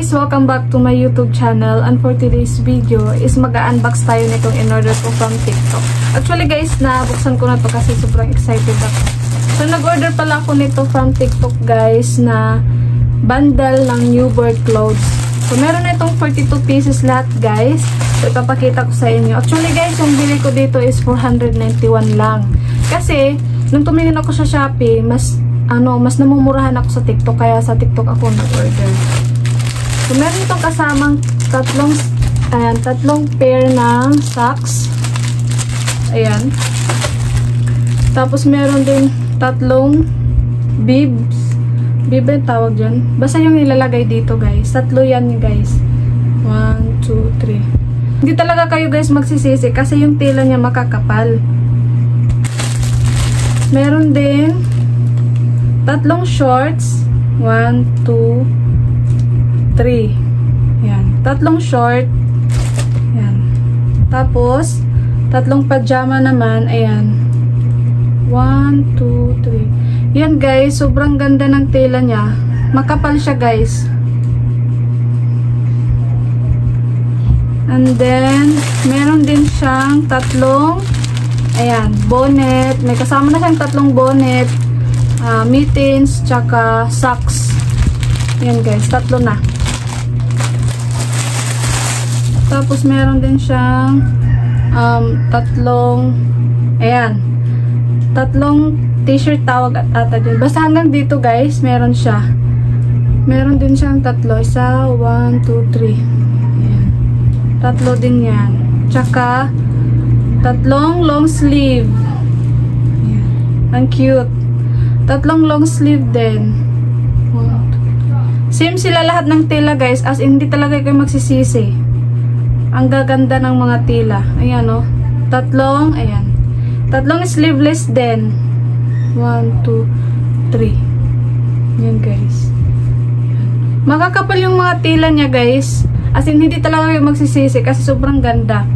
guys! Welcome back to my YouTube channel, and for today's video is mag-unbox tayo nitong in-order ko from TikTok. Actually guys, nabuksan ko na to kasi sobrang excited ako. So nag-order pala ako nito from TikTok guys na bundle ng newborn clothes. So meron na itong 42 pieces lahat guys. So ipapakita ko sa inyo. Actually guys, yung bili ko dito is 491 lang. Kasi nung tumingin ako sa Shopee, mas namumurahan ako sa TikTok, kaya sa TikTok ako nag-order. So, meron itong kasamang tatlong pair ng socks. Ayan. Tapos, meron din tatlong bibs. Bib yung tawag dyan. Basta yung nilalagay dito, guys. Tatlo yan, guys. 1, 2, 3. Hindi talaga kayo, guys, magsisisi kasi yung tela niya makakapal. Meron din tatlong shorts. 1, 2, 3. Yan. Tatlong short. Yan. Tapos, tatlong pajama naman. Ayan. 1, 2, 3. Yan guys. Sobrang ganda ng tela niya. Makapal siya guys. And then, meron din siyang tatlong ayan, bonnet. May kasama na siyang tatlong bonnet. Mittens, tsaka socks. Yan guys, tatlo na. Tapos meron din siyang tatlong t-shirt tawag ata din. Basta hanggang dito guys, meron siya. Meron din siyang tatlo. Isa, 1, 2, 3. Ayan. Tatlo din yan. Tsaka tatlong long sleeve. Ayan. Ang cute. Tatlong long sleeve din. Same sila lahat ng tela guys. As in, hindi talaga kayo magsisisi. Ang gaganda ng mga tela. Ayan o. Tatlong sleeveless din. 1, 2, 3. Yan guys. Makakapal yung mga tela niya guys. As in, hindi talaga kayo magsisisi kasi sobrang ganda.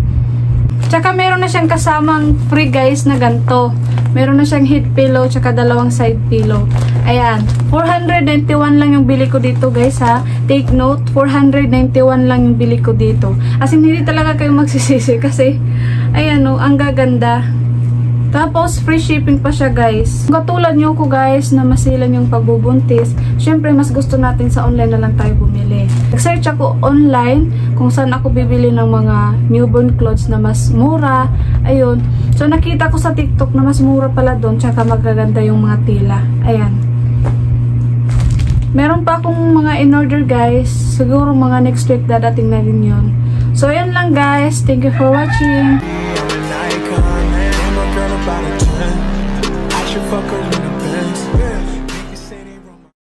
Tsaka meron na siyang kasamang free guys na ganto. Meron na siyang head pillow tsaka dalawang side pillow. Ayan. 491 lang yung bili ko dito guys ha. Take note, 491 lang yung bili ko dito. As in, hindi talaga kayo magsisisi kasi ayan o, ang gaganda. Tapos, free shipping pa siya guys. Katulad nyo ko guys na masilan yung pagbubuntis, syempre mas gusto natin sa online na lang tayo bumili. Nag-search ako online kung saan ako bibili ng mga newborn clothes na mas mura. Ayun. So, nakita ko sa TikTok na mas mura pala doon, tsaka magaganda yung mga tela. Ayan. Meron pa akong mga in-order guys. Siguro mga next week dadating na rin yun. So, ayan lang guys. Thank you for watching. About a 10, I should fuck her.